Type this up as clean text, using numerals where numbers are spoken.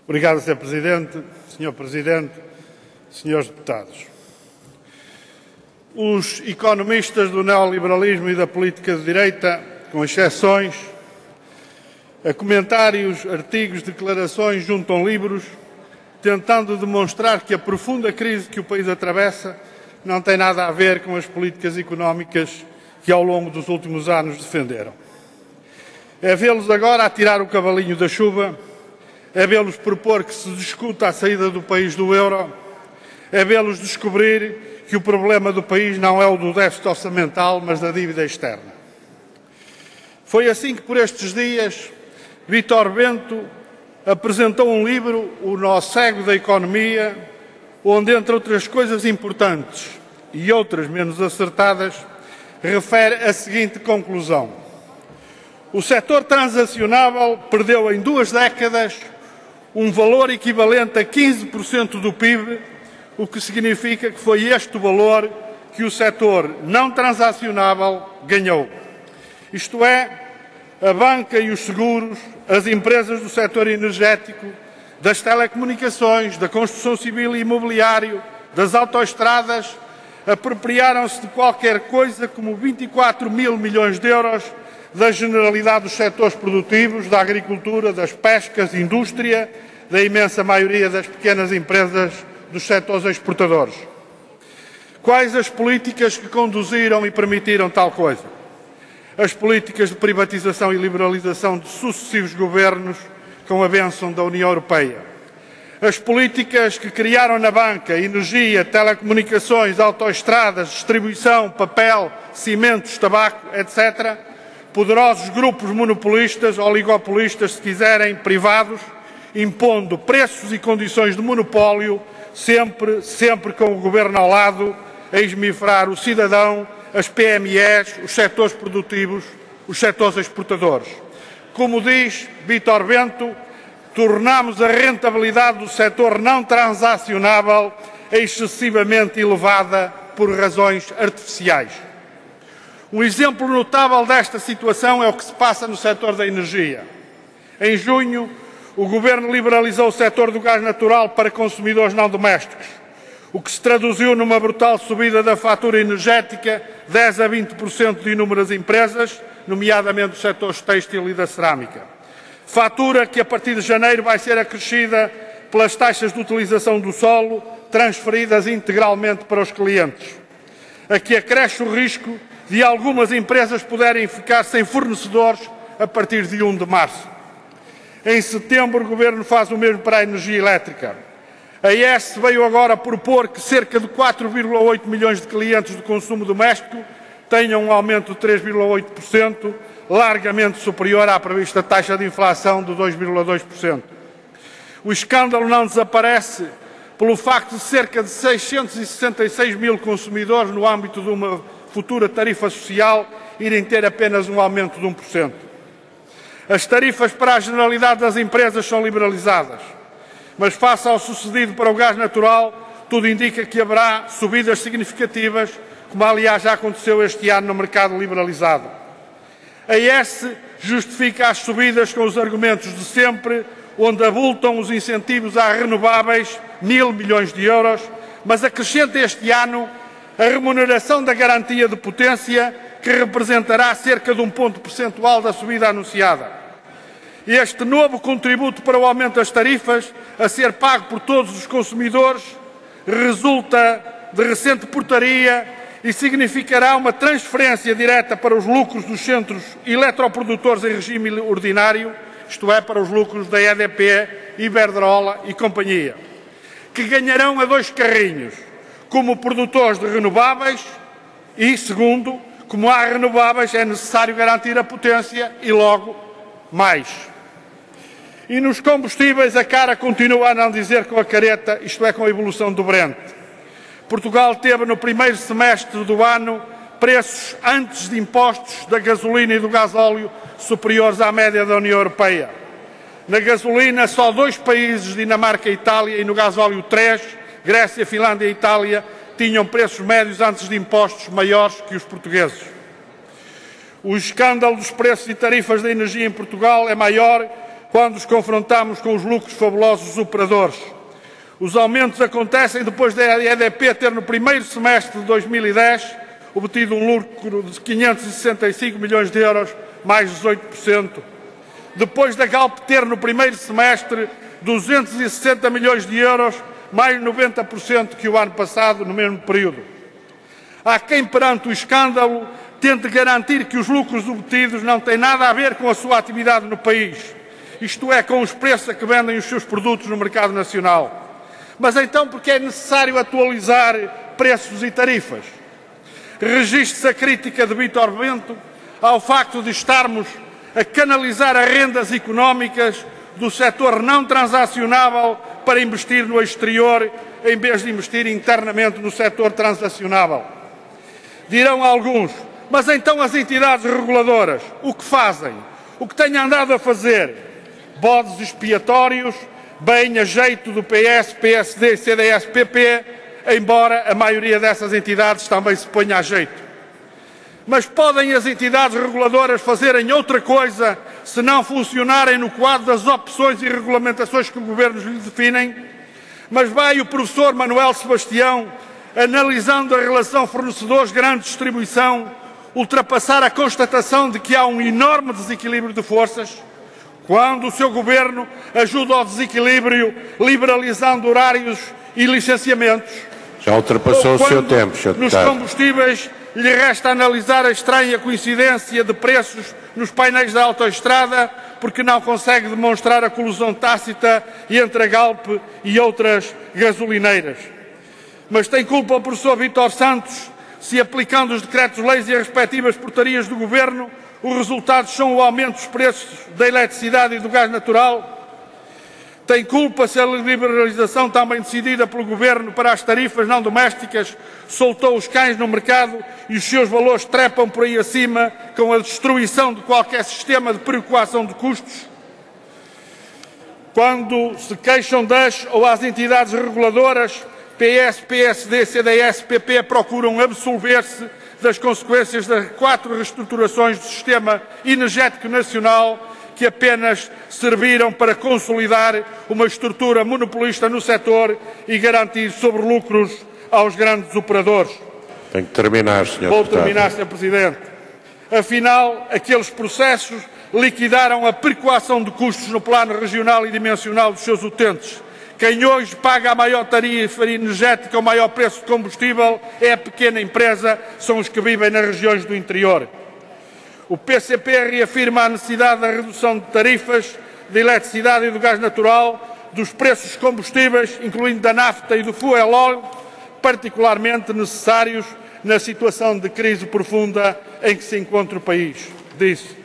Obrigado, Sr. Presidente, Sr. Presidente, Srs. Deputados. Os economistas do neoliberalismo e da política de direita, com exceções, a comentários, artigos, declarações, juntam livros, tentando demonstrar que a profunda crise que o país atravessa não tem nada a ver com as políticas económicas que ao longo dos últimos anos defenderam. É vê-los agora a tirar o cavalinho da chuva, é vê-los propor que se discuta a saída do país do euro, é vê-los descobrir que o problema do país não é o do déficit orçamental, mas da dívida externa. Foi assim que, por estes dias, Vítor Bento apresentou um livro, O Nó Cego da Economia, onde, entre outras coisas importantes e outras menos acertadas, refere a seguinte conclusão: o setor transacionável perdeu em 2 décadas um valor equivalente a 15% do PIB, o que significa que foi este o valor que o setor não transacionável ganhou. Isto é, a banca e os seguros, as empresas do setor energético, das telecomunicações, da construção civil e imobiliário, das autoestradas, apropriaram-se de qualquer coisa como 24 mil milhões de euros da generalidade dos setores produtivos, da agricultura, das pescas, indústria, da imensa maioria das pequenas empresas dos setores exportadores. Quais as políticas que conduziram e permitiram tal coisa? As políticas de privatização e liberalização de sucessivos governos com a bênção da União Europeia. As políticas que criaram na banca, energia, telecomunicações, autoestradas, distribuição, papel, cimentos, tabaco, etc., poderosos grupos monopolistas, oligopolistas, se quiserem, privados, impondo preços e condições de monopólio, sempre com o governo ao lado, a esmifrar o cidadão, as PMEs, os setores produtivos, os setores exportadores. Como diz Vítor Bento, tornamos a rentabilidade do setor não transacionável excessivamente elevada por razões artificiais. Um exemplo notável desta situação é o que se passa no setor da energia. Em junho, o Governo liberalizou o setor do gás natural para consumidores não domésticos, o que se traduziu numa brutal subida da fatura energética, 10 a 20% de inúmeras empresas, nomeadamente dos setores têxtil e da cerâmica. Fatura que, a partir de janeiro, vai ser acrescida pelas taxas de utilização do solo, transferidas integralmente para os clientes. Aqui acresce o risco de algumas empresas poderem ficar sem fornecedores a partir de 1 de março. Em setembro, o Governo faz o mesmo para a energia elétrica. A IES veio agora propor que cerca de 4,8 milhões de clientes de consumo doméstico tenham um aumento de 3,8%, largamente superior à prevista taxa de inflação de 2,2%. O escândalo não desaparece pelo facto de cerca de 666 mil consumidores, no âmbito de uma futura tarifa social, irem ter apenas um aumento de 1%. As tarifas para a generalidade das empresas são liberalizadas, mas face ao sucedido para o gás natural, tudo indica que haverá subidas significativas, como aliás já aconteceu este ano no mercado liberalizado. A IES justifica as subidas com os argumentos de sempre, onde abultam os incentivos a renováveis, 1.000 milhões de euros, mas acrescenta este ano a remuneração da garantia de potência, que representará cerca de 1 ponto percentual da subida anunciada. Este novo contributo para o aumento das tarifas, a ser pago por todos os consumidores, resulta de recente portaria e significará uma transferência direta para os lucros dos centros eletroprodutores em regime ordinário, isto é, para os lucros da EDP, Iberdrola e companhia, que ganharão a 2 carrinhos, como produtores de renováveis e, segundo, como há renováveis, é necessário garantir a potência e, logo, mais. E nos combustíveis a cara continua a não dizer com a careta, isto é, com a evolução do Brent. Portugal teve no primeiro semestre do ano preços antes de impostos da gasolina e do gasóleo superiores à média da União Europeia. Na gasolina, só 2 países, Dinamarca e Itália, e no gasóleo 3, Grécia, Finlândia e Itália, tinham preços médios antes de impostos maiores que os portugueses. O escândalo dos preços e tarifas da energia em Portugal é maior quando nos confrontamos com os lucros fabulosos dos operadores. Os aumentos acontecem depois da EDP ter, no primeiro semestre de 2010, obtido um lucro de 565 milhões de euros, mais 18%. Depois da Galp ter, no primeiro semestre, 260 milhões de euros, mais 90% que o ano passado, no mesmo período. Há quem, perante o escândalo, tente garantir que os lucros obtidos não têm nada a ver com a sua atividade no país, isto é, com os preços a que vendem os seus produtos no mercado nacional. Mas então, porque é necessário atualizar preços e tarifas? Registre-se a crítica de Vítor Bento ao facto de estarmos a canalizar as rendas económicas do setor não transacionável para investir no exterior, em vez de investir internamente no setor transacionável. Dirão alguns, mas então as entidades reguladoras, o que fazem? O que têm andado a fazer? Bodes expiatórios, bem a jeito do PS, PSD, CDS, PP, embora a maioria dessas entidades também se ponha a jeito. Mas podem as entidades reguladoras fazerem outra coisa se não funcionarem no quadro das opções e regulamentações que o Governo lhe definem? Mas vai o professor Manuel Sebastião, analisando a relação fornecedores-grande distribuição, ultrapassar a constatação de que há um enorme desequilíbrio de forças? Quando o seu Governo ajuda ao desequilíbrio liberalizando horários e licenciamentos? Já ultrapassou o seu tempo, Sr. Deputado. Nos combustíveis lhe resta analisar a estranha coincidência de preços nos painéis da autoestrada, porque não consegue demonstrar a colusão tácita entre a Galp e outras gasolineiras. Mas tem culpa o professor Vítor Santos se, aplicando os decretos-leis e as respectivas portarias do Governo, os resultados são o aumento dos preços da eletricidade e do gás natural? Tem culpa se a liberalização também decidida pelo Governo para as tarifas não domésticas soltou os cães no mercado e os seus valores trepam por aí acima com a destruição de qualquer sistema de perequação de custos? Quando se queixam das ou às entidades reguladoras, PS, PSD, CDS, PP procuram absolver-se das consequências das 4 reestruturações do sistema energético nacional, que apenas serviram para consolidar uma estrutura monopolista no setor e garantir sobrelucros aos grandes operadores. Tem que terminar, Sr. Vou Deputado. terminar, Sr. Presidente. Afinal, aqueles processos liquidaram a perequação de custos no plano regional e dimensional dos seus utentes. Quem hoje paga a maior tarifa energética, o maior preço de combustível, é a pequena empresa, são os que vivem nas regiões do interior. O PCP reafirma a necessidade da redução de tarifas de eletricidade e do gás natural, dos preços dos combustíveis, incluindo da nafta e do fuel oil, particularmente necessários na situação de crise profunda em que se encontra o país. Disse: